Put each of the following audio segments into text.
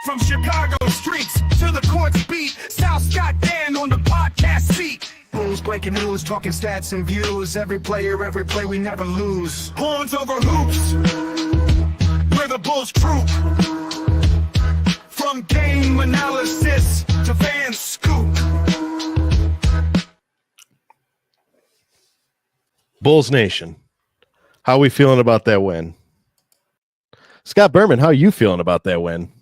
From Chicago streets to the courts beat, South Scott Dan on the podcast seat. Bulls breaking news, talking stats and views. Every player, every play, we never lose. Horns over hoops, we're the Bulls troop. From game analysis to fan scoop. Bulls Nation, how we feeling about that win? Scott Berman, how are you feeling about that win?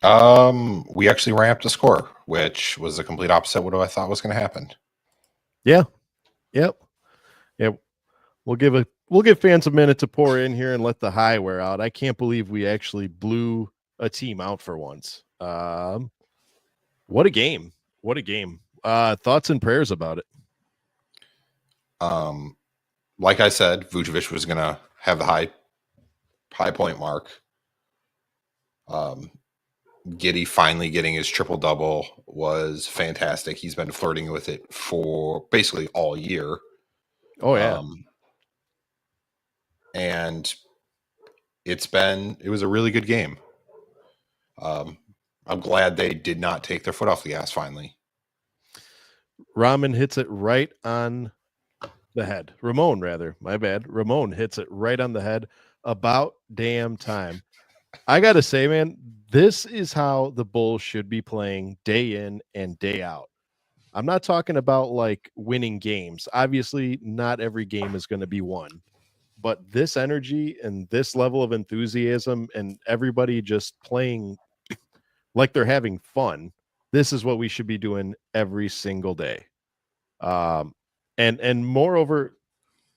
We actually ramped the score, which was the complete opposite of what I thought was going to happen. Yeah. Yep. Yeah. We'll give fans a minute to pour in here and let the high wear out. I can't believe we actually blew a team out for once. What a game. What a game. Thoughts and prayers about it. Like I said, Vucevic was going to have the high point mark. Giddey finally getting his triple-double was fantastic. He's been flirting with it for basically all year. Oh, yeah. And it was a really good game. I'm glad they did not take their foot off the gas finally. Ramon hits it right on the head. Ramon, rather. My bad. Ramon hits it right on the head. About damn time. I got to say, man, this is how the Bulls should be playing day in and day out. I'm not talking about like winning games. Obviously, not every game is going to be won. But this energy and this level of enthusiasm and everybody just playing like they're having fun, this is what we should be doing every single day. And moreover,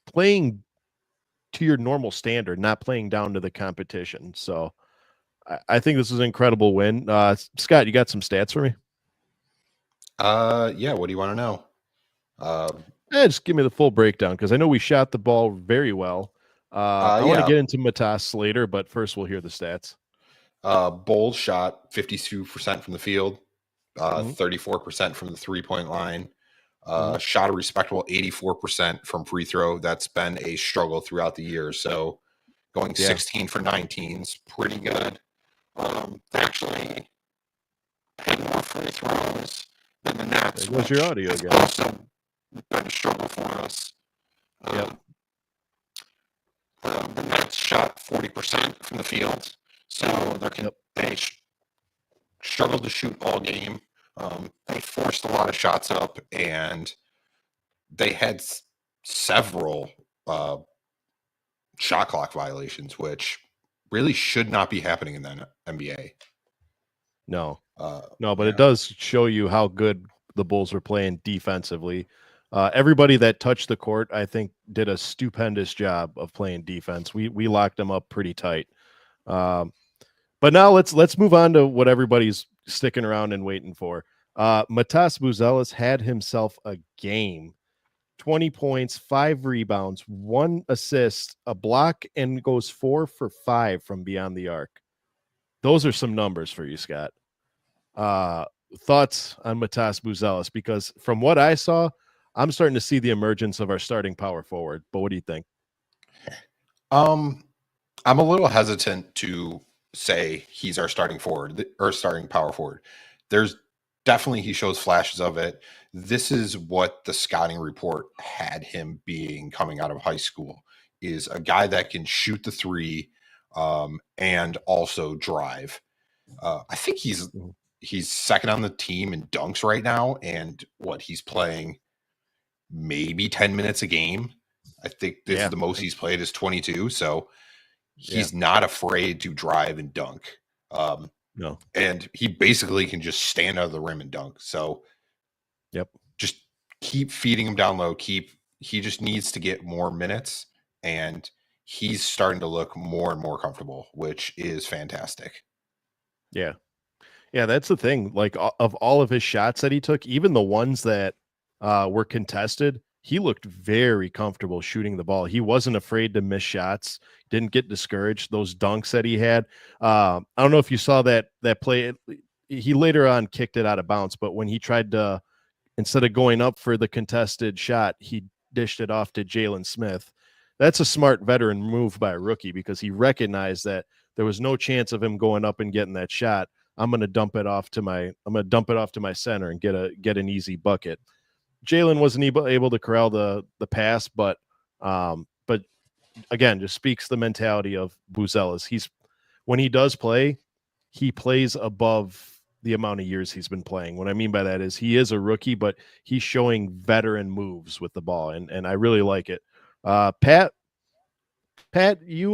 playing to your normal standard, not playing down to the competition. So I think this is an incredible win. Scott, you got some stats for me? Yeah. What do you want to know? Just give me the full breakdown because I know we shot the ball very well. I want to get into Matas later, but first we'll hear the stats. Bulls shot 52% from the field, 34% from the three-point line. Shot a respectable 84% from free throw. That's been a struggle throughout the year. So going 16 for 19 is pretty good. They actually had more free throws than the Nets. There goes your audio again. Also been a struggle for us. The Nets shot 40% from the field. So they struggled to shoot all game. They forced a lot of shots up, and they had several shot clock violations, which really should not be happening in the NBA. No, but it does show you how good the Bulls were playing defensively. Everybody that touched the court, I think, did a stupendous job of playing defense. We locked them up pretty tight. But now let's move on to what everybody's sticking around and waiting for. Matas Buzelis had himself a game. 20 points, 5 rebounds, 1 assist, a block, and goes 4 for 5 from beyond the arc. Those are some numbers for you, Scott. Thoughts on Matas Buzelis? Because from what I saw, I'm starting to see the emergence of our starting power forward. But what do you think? I'm a little hesitant to say he's our starting forward or starting power forward. There's definitely, he shows flashes of it. This is what the scouting report had him being coming out of high school, is a guy that can shoot the three and also drive. I think he's second on the team in dunks right now. And he's playing maybe 10 minutes a game. I think this is the most he's played is 22. So he's not afraid to drive and dunk. No. And he basically can just stand out of the rim and dunk. So just keep feeding him down low. He just needs to get more minutes, and he's starting to look more and more comfortable, which is fantastic. Yeah. Yeah, that's the thing. Like, of all of his shots that he took, even the ones that were contested, he looked very comfortable shooting the ball. He wasn't afraid to miss shots, didn't get discouraged. Those dunks that he had, I don't know if you saw that play. He later on kicked it out of bounds, but when he tried to, instead of going up for the contested shot, he dished it off to Jalen Smith. That's a smart veteran move by a rookie, because he recognized that there was no chance of him going up and getting that shot. I'm going to dump it off to my center and get an easy bucket. Jalen wasn't able to corral the pass, but again, just speaks the mentality of Buzelis. When he does play, he plays above the amount of years he's been playing. What I mean by that is he is a rookie, but he's showing veteran moves with the ball, and I really like it. Pat, you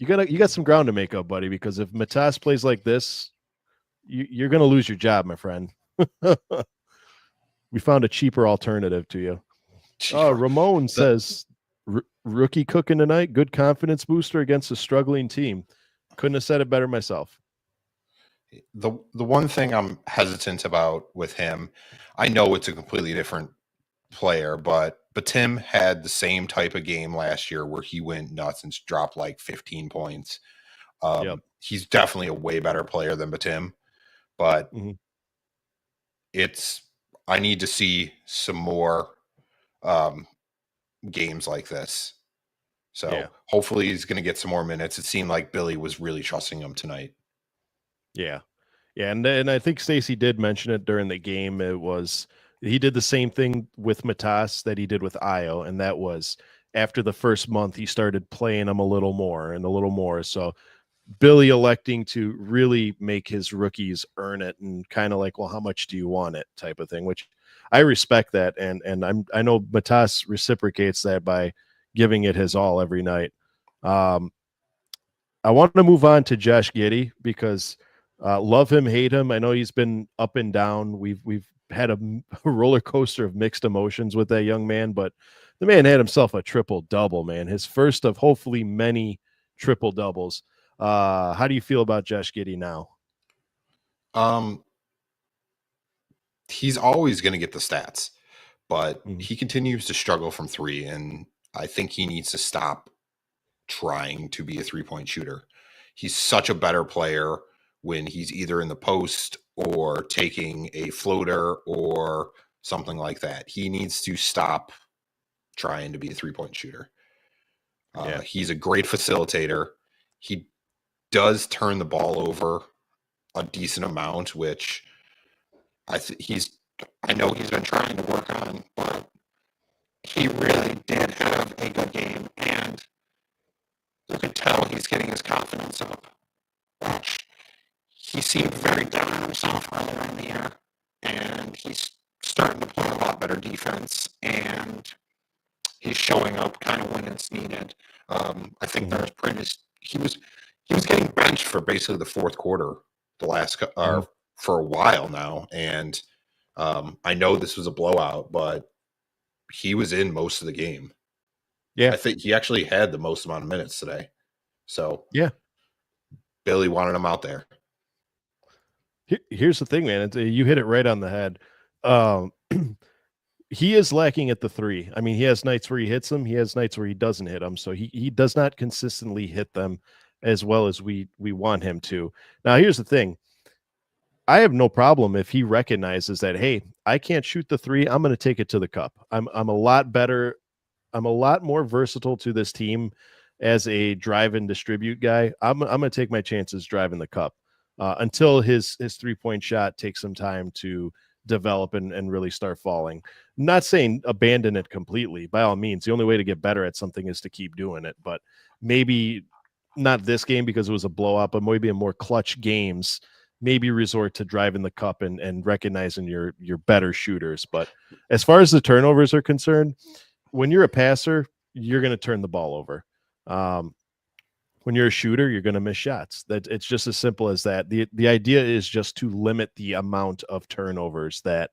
got some ground to make up, buddy, because if Matas plays like this, you're gonna lose your job, my friend. We found a cheaper alternative to you. Ramon says rookie cooking tonight, good confidence booster against a struggling team. Couldn't have said it better myself. The one thing I'm hesitant about with him, I know it's a completely different player, but Tim had the same type of game last year where he went nuts and dropped like 15 points. He's definitely a way better player than Batim, but I need to see some more games like this. So hopefully he's going to get some more minutes. It seemed like Billy was really trusting him tonight. Yeah. And I think Stacey did mention it during the game. He did the same thing with Matas that he did with Io, and that was after the first month he started playing him a little more. So Billy electing to really make his rookies earn it and kind of like, well, how much do you want it type of thing, which I respect that. And I know Matas reciprocates that by giving it his all every night. I want to move on to Josh Giddey because love him, hate him. I know he's been up and down. We've had a roller coaster of mixed emotions with that young man, but the man had himself a triple double, man. His first of hopefully many triple doubles. How do you feel about Josh Giddey now? He's always going to get the stats, but he continues to struggle from three, and I think he needs to stop trying to be a three-point shooter. He's such a better player when he's either in the post or taking a floater or something like that. He needs to stop trying to be a three-point shooter. He's a great facilitator. He does turn the ball over a decent amount, which I know he's been trying to work on, but he really did have a good game, and you could tell he's getting his confidence up, which he seemed very down on himself earlier in the year, and he's starting to play a lot better defense, and he's showing up kind of when it's needed. I think he was getting benched for basically the fourth quarter for a while now, and I know this was a blowout, but he was in most of the game. Yeah, I think he actually had the most amount of minutes today. So yeah, Billy wanted him out there. Here's the thing, man. You hit it right on the head. He is lacking at the three. I mean, he has nights where he hits them. He has nights where he doesn't hit them. So he does not consistently hit them as well as we want him to. Now, here's the thing. I have no problem if he recognizes that, hey, I can't shoot the three. I'm going to take it to the cup. I'm a lot better. I'm a lot more versatile to this team as a drive and distribute guy. I'm going to take my chances driving the cup until his 3-point shot takes some time to develop and really start falling. I'm not saying abandon it completely. By all means, the only way to get better at something is to keep doing it. But maybe not this game because it was a blowout, but maybe in more clutch games, maybe resort to driving the cup and recognizing your better shooters. But as far as the turnovers are concerned, when you're a passer, you're going to turn the ball over. When you're a shooter, you're going to miss shots. It's just as simple as that. The idea is just to limit the amount of turnovers that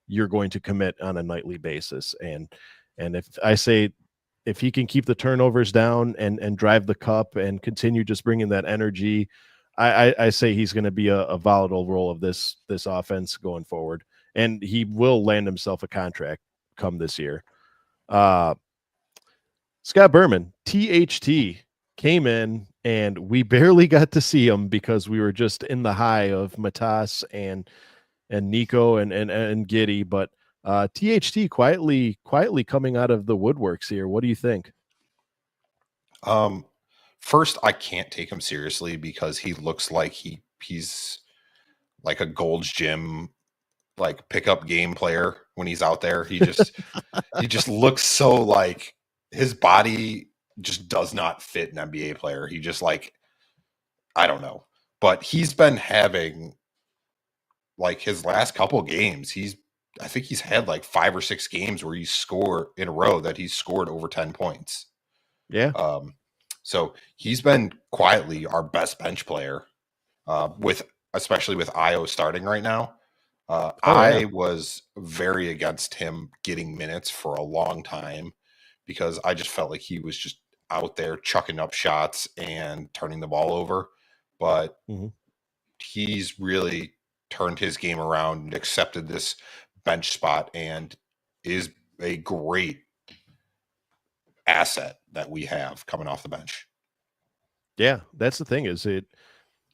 you're going to commit on a nightly basis. And if he can keep the turnovers down and drive the cup and continue just bringing that energy, I say he's going to be a volatile role of this offense going forward, and he will land himself a contract come this year. Scott Berman, THT, came in, and we barely got to see him because we were just in the high of Matas and Nico and Giddey, but THT quietly coming out of the woodworks here. What do you think? First, I can't take him seriously because he looks like he he's like a Gold's Gym, like pickup game player when he's out there. He just looks so like his body just does not fit an NBA player. He just like, I don't know, but he's been having like his last couple games. I think he's had like 5 or 6 games where he's scored in a row that he's scored over 10 points. Yeah. So he's been quietly our best bench player, especially with Io starting right now. I was very against him getting minutes for a long time because I just felt like he was just out there chucking up shots and turning the ball over. But he's really turned his game around and accepted this bench spot and is a great asset that we have coming off the bench. Yeah, that's the thing is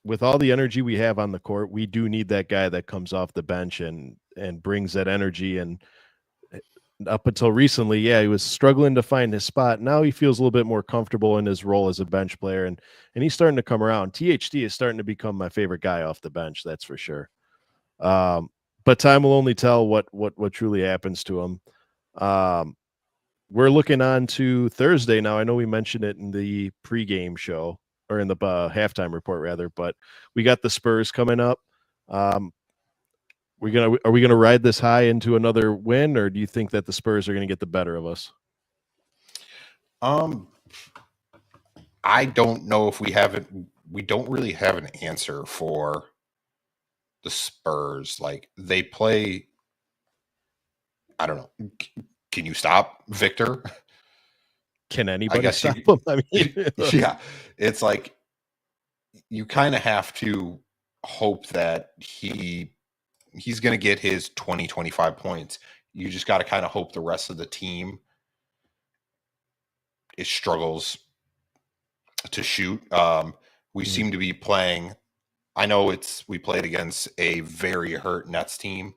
with all the energy we have on the court, we do need that guy that comes off the bench and brings that energy. And up until recently, yeah, he was struggling to find his spot. Now he feels a little bit more comfortable in his role as a bench player, and he's starting to come around. THT is starting to become my favorite guy off the bench, that's for sure. But time will only tell what truly happens to him. We're looking on to Thursday now. I know we mentioned it in the pregame show, or in the halftime report rather, but we got the Spurs coming up. Are we gonna ride this high into another win, or do you think that the Spurs are gonna get the better of us? I don't know if we don't really have an answer for the Spurs. Like they play, I don't know. Can you stop Victor? Can anybody stop him? I mean, yeah, it's like you kind of have to hope that he's going to get his 20, 25 points. You just got to kind of hope the rest of the team struggles to shoot. We seem to be playing. I know we played against a very hurt Nets team,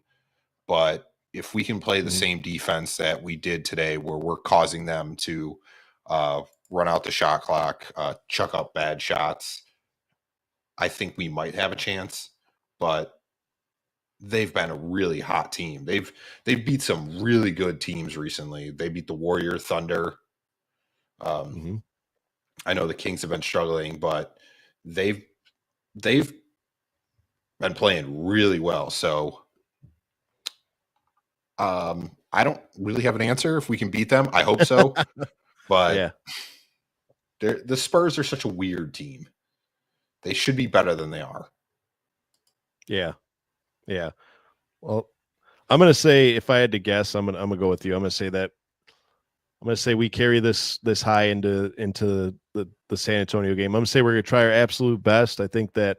but if we can play the same defense that we did today, where we're causing them to run out the shot clock, chuck up bad shots, I think we might have a chance. But they've been a really hot team. They've beat some really good teams recently. They beat the Warrior, Thunder. I know the Kings have been struggling, but they've been playing really well. So I don't really have an answer if we can beat them. I hope so. But yeah, the Spurs are such a weird team. They should be better than they are. Yeah. Yeah. Well, I'm going to say, if I had to guess, I'm going to go with you. I'm going to say we carry this high into the San Antonio game. I'm going to say we're going to try our absolute best. I think that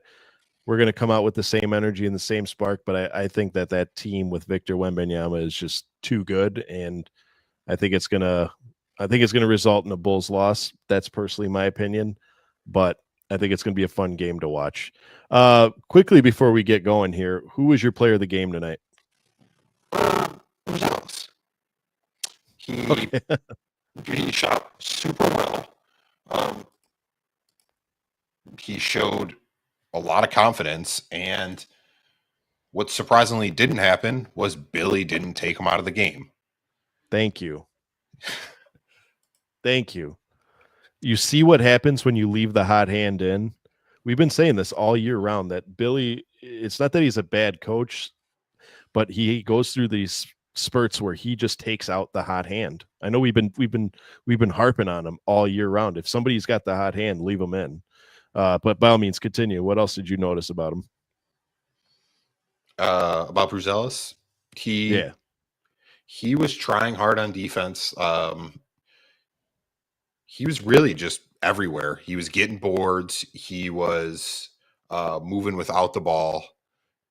we're going to come out with the same energy and the same spark, but I think that team with Victor Wembanyama is just too good, and I think it's going to result in a Bulls loss. That's personally my opinion, but I think it's going to be a fun game to watch. Quickly before we get going here, who was your player of the game tonight? Gonzalez. He shot super well. He showed a lot of confidence, and what surprisingly didn't happen was Billy didn't take him out of the game. Thank you. Thank you. You see what happens when you leave the hot hand in? We've been saying this all year round, that Billy, it's not that he's a bad coach, but he goes through these spurts where he just takes out the hot hand. I know we've been harping on him all year round. If somebody's got the hot hand, leave him in. But by all means, continue. What else did you notice about him? About Bruzelis? He was trying hard on defense. He was really just everywhere. He was getting boards. He was moving without the ball,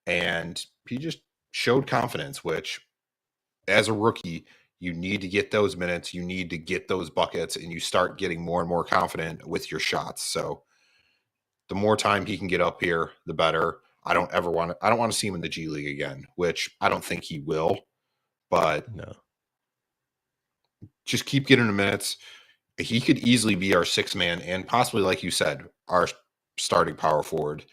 and he just showed confidence, which as a rookie, you need to get those minutes. You need to get those buckets, and you start getting more and more confident with your shots. So the more time he can get up here, the better. I don't want to see him in the G League again, which I don't think he will, but no. Just keep getting the minutes. He could easily be our 6th man and possibly, like you said, our starting power forward.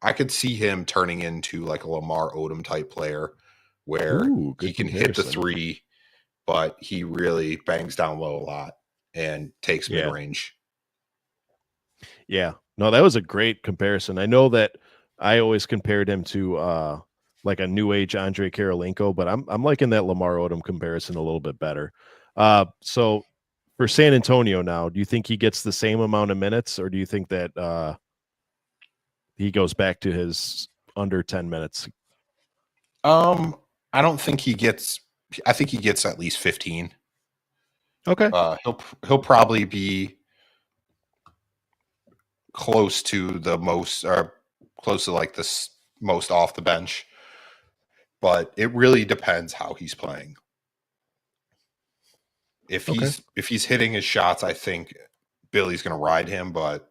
I could see him turning into like a Lamar Odom type player where Ooh, he good can hit the comparison. three, but he really bangs down low a lot and takes Yeah. mid-range. Yeah. No, that was a great comparison. I know that I always compared him to like a new age Andre Karolinko, but I'm liking that Lamar Odom comparison a little bit better. So for San Antonio now, do you think he gets the same amount of minutes, or do you think that he goes back to his under 10 minutes? I don't think he gets. I think he gets at least 15. Okay. He'll probably be close to the most, or close to like the most off the bench, but it really depends how he's playing. If Okay. he's hitting his shots, I think Billy's going to ride him, but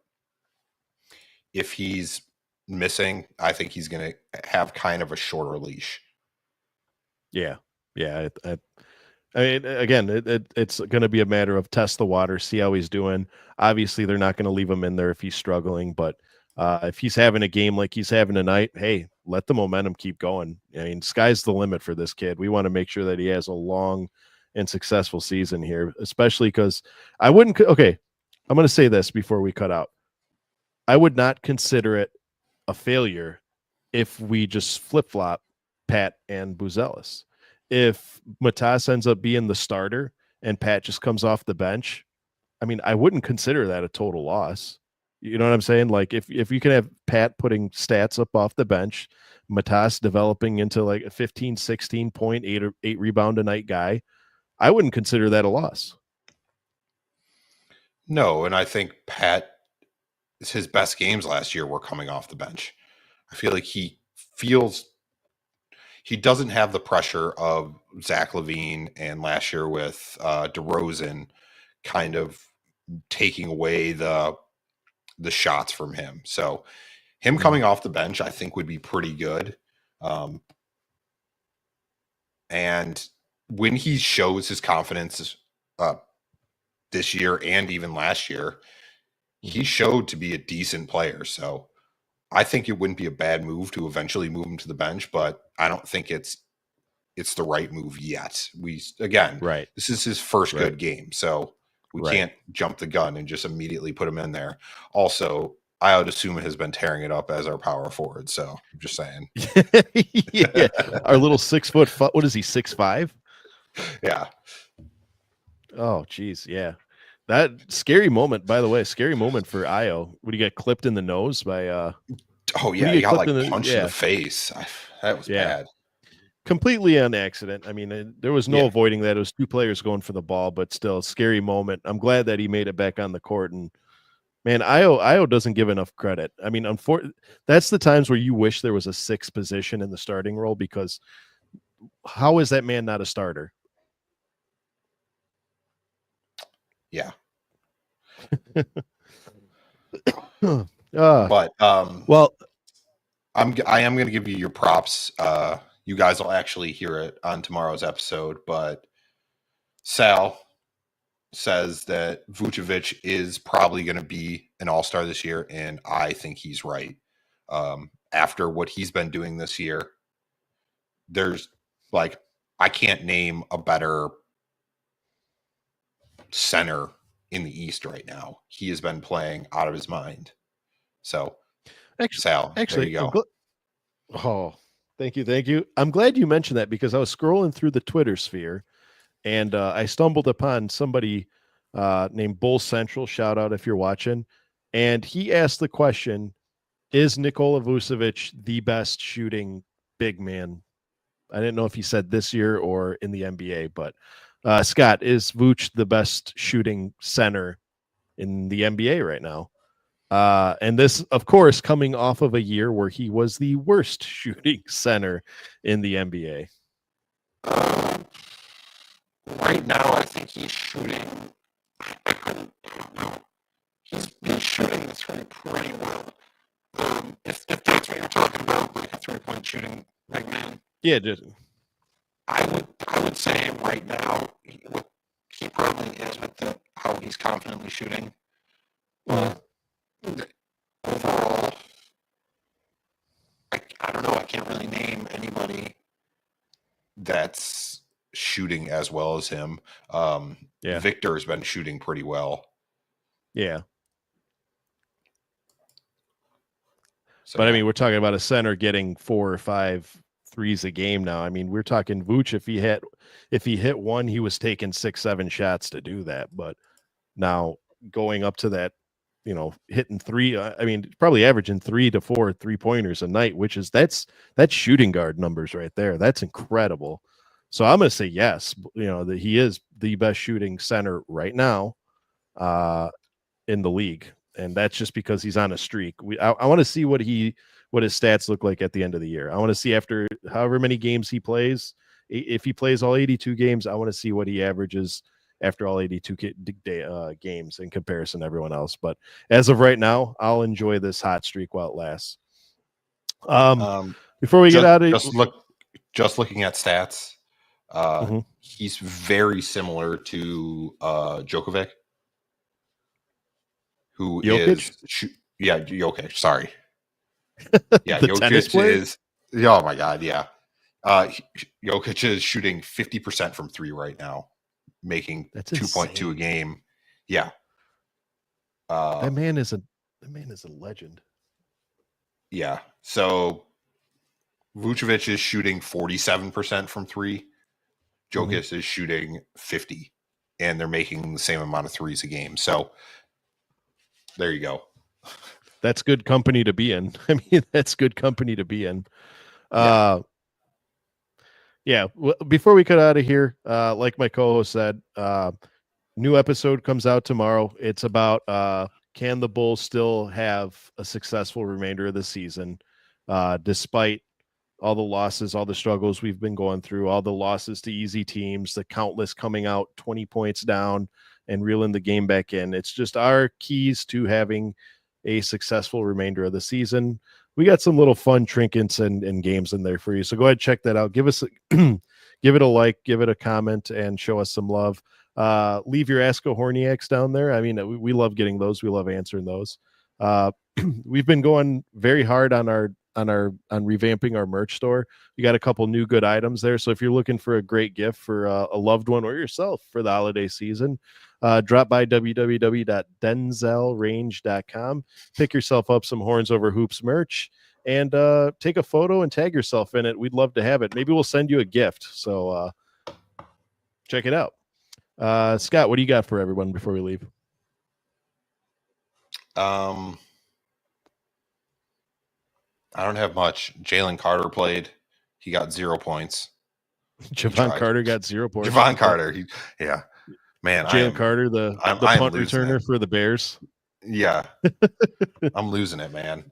if he's missing, I think he's going to have kind of a shorter leash. Yeah. Yeah. I mean, again, it's going to be a matter of test the water, see how he's doing. Obviously, they're not going to leave him in there if he's struggling, but if he's having a game like he's having tonight, hey, let the momentum keep going. I mean, sky's the limit for this kid. We want to make sure that he has a long and successful season here, especially because I wouldn't. Okay, I'm going to say this before we cut out. I would not consider it a failure if we just flip flop Pat and Buzelis. If Matas ends up being the starter and Pat just comes off the bench, I mean, I wouldn't consider that a total loss. You know what I'm saying? Like if you can have Pat putting stats up off the bench, Matas developing into like a 15, 16 point, eight rebound a night guy, I wouldn't consider that a loss. No, and I think his best games last year were coming off the bench. I feel like he doesn't have the pressure of Zach LaVine and last year with DeRozan kind of taking away the shots from him. So him coming off the bench, I think, would be pretty good. And when he shows his confidence this year and even last year, he showed to be a decent player. So I think it wouldn't be a bad move to eventually move him to the bench, but I don't think it's the right move yet. Right. This is his first Right. good game, so we Right. can't jump the gun and just immediately put him in there. Also, I would assume has been tearing it up as our power forward. So I'm just saying. Yeah. Our little 6 foot, what is he, 6'5"? Yeah. Oh, geez. Yeah. That scary moment, by the way, scary moment for Io when he got clipped in the nose by Oh yeah, he got like punched in the face. That was bad. Completely on accident. I mean, there was no Yeah. avoiding that. It was two players going for the ball, but still, scary moment. I'm glad that he made it back on the court. And man, Io doesn't give enough credit. I mean, that's the times where you wish there was a sixth position in the starting role, because how is that man not a starter? Yeah. But well, I am going to give you your props. You guys will actually hear it on tomorrow's episode, but Sal says that Vucevic is probably going to be an all-star this year, and I think he's right. After what he's been doing this year, there's like, I can't name a better center in the East right now. He has been playing out of his mind. So, Sal, there you go. Thank you. I'm glad you mentioned that, because I was scrolling through the Twitter sphere and I stumbled upon somebody named Bull Central. Shout out if you're watching. And he asked the question, is Nikola Vucevic the best shooting big man? I didn't know if he said this year or in the NBA, but Scott, is Vooch the best shooting center in the NBA right now? And this, of course, coming off of a year where he was the worst shooting center in the NBA. Right now, I think he's shooting. I don't know. He's shooting the three pretty well. If that's what you're talking about, like a 3-point shooting big man. Yeah, just I would say right now he probably is with how he's confidently shooting. But overall, can't really name anybody that's shooting as well as him. Yeah. Victor's been shooting pretty well. Yeah. So, But I mean, we're talking about a center getting 4 or 5 threes a game now. I mean, we're talking Vooch. If he hit one, he was taking 6, 7 shots to do that. But now going up to that, hitting three. I mean, probably averaging 3 to 4 3-pointers a night, which is that's shooting guard numbers right there. That's incredible. So I'm going to say yes. That he is the best shooting center right now in the league. And that's just because he's on a streak. I want to see what his stats look like at the end of the year. I want to see after however many games he plays. If he plays all 82 games, I want to see what he averages after all 82 games in comparison to everyone else. But as of right now, I'll enjoy this hot streak while it lasts. Before we get out of just looking at stats, mm-hmm. He's very similar to Djokovic. Who Jokic? Jokic. Sorry. Yeah, the Jokic is. Oh my God, yeah. Jokic is shooting 50% from 3 right now, making 2.2 a game. Yeah. That man is a legend. Yeah. So Vucevic is shooting 47% from 3. Jokic is shooting 50, and they're making the same amount of threes a game. So there you go. That's good company to be in. I mean, that's good company to be in. Yeah. Before we cut out of here, like my co-host said, new episode comes out tomorrow. It's about can the Bulls still have a successful remainder of the season, despite all the losses, all the struggles we've been going through, all the losses to easy teams, the countless coming out 20 points down and reeling the game back in. It's just our keys to having a successful remainder of the season. We got some little fun trinkets and games in there for you. So go ahead and check that out. Give it a like, give it a comment, and show us some love. Leave your Ask a Horniacs down there. I mean, we love getting those. We love answering those. We've been going very hard on revamping our merch store. We got a couple new good items there. So if you're looking for a great gift for a loved one or yourself for the holiday season, drop by www.denzelrange.com, pick yourself up some Horns Over Hoops merch, and take a photo and tag yourself in it. We'd love to have it. Maybe we'll send you a gift. So check it out. Scott, what do you got for everyone before we leave? I don't have much. Jalen Carter played. He got 0 points. Javon Carter got 0 points. Javon Carter. Man. Jalen Carter, the punt returner for the Bears. Yeah. I'm losing it, man.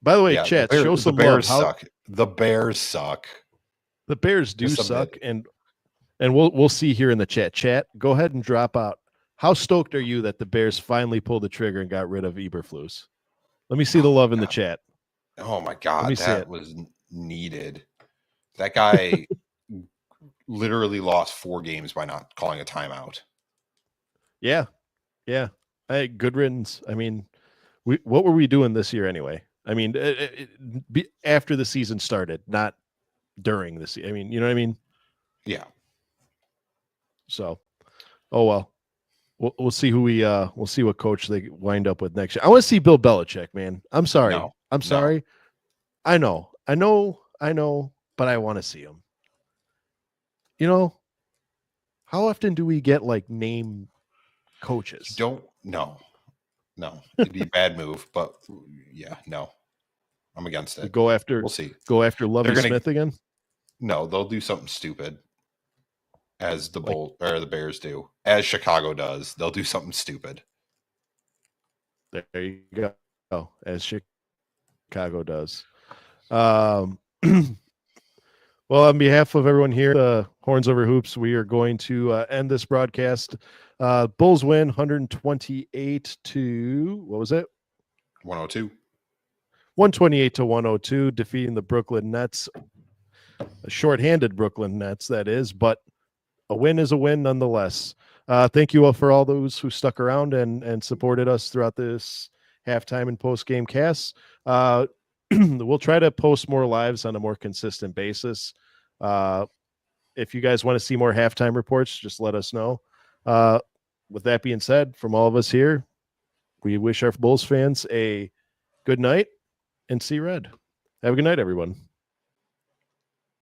By the way, chat, show some love. Bears suck. The Bears suck. The Bears do suck, and we'll see here in the chat. Chat, go ahead and drop out. How stoked are you that the Bears finally pulled the trigger and got rid of Eberflus? Let me see the love in the chat. Oh my God, that was needed. That guy literally lost 4 games by not calling a timeout. Yeah. Hey, good riddance. I mean, what were we doing this year anyway? I mean, after the season started, not during the season. I mean, you know what I mean? Yeah. So, oh well. We'll see we'll see what coach they wind up with next year. I want to see Bill Belichick, man. I'm sorry. No, I'm sorry. No. I know, but I want to see him. How often do we get like name coaches? No. It'd be a bad move, but yeah, no. I'm against it. We'll see. Go after Lovie Smith again? No, they'll do something stupid. As the the Bears do, as Chicago does, they'll do something stupid. There you go. As Chicago does. Well, on behalf of everyone here, the Horns Over Hoops, we are going to end this broadcast. Bulls win 128 to what was it? 102. 128 to 102, defeating the Brooklyn Nets. A shorthanded Brooklyn Nets, that is, but a win is a win nonetheless. Thank you all for all those who stuck around and supported us throughout this halftime and post-game casts. we'll try to post more lives on a more consistent basis. If you guys want to see more halftime reports, just let us know. With that being said, from all of us here, we wish our Bulls fans a good night and see red. Have a good night, everyone.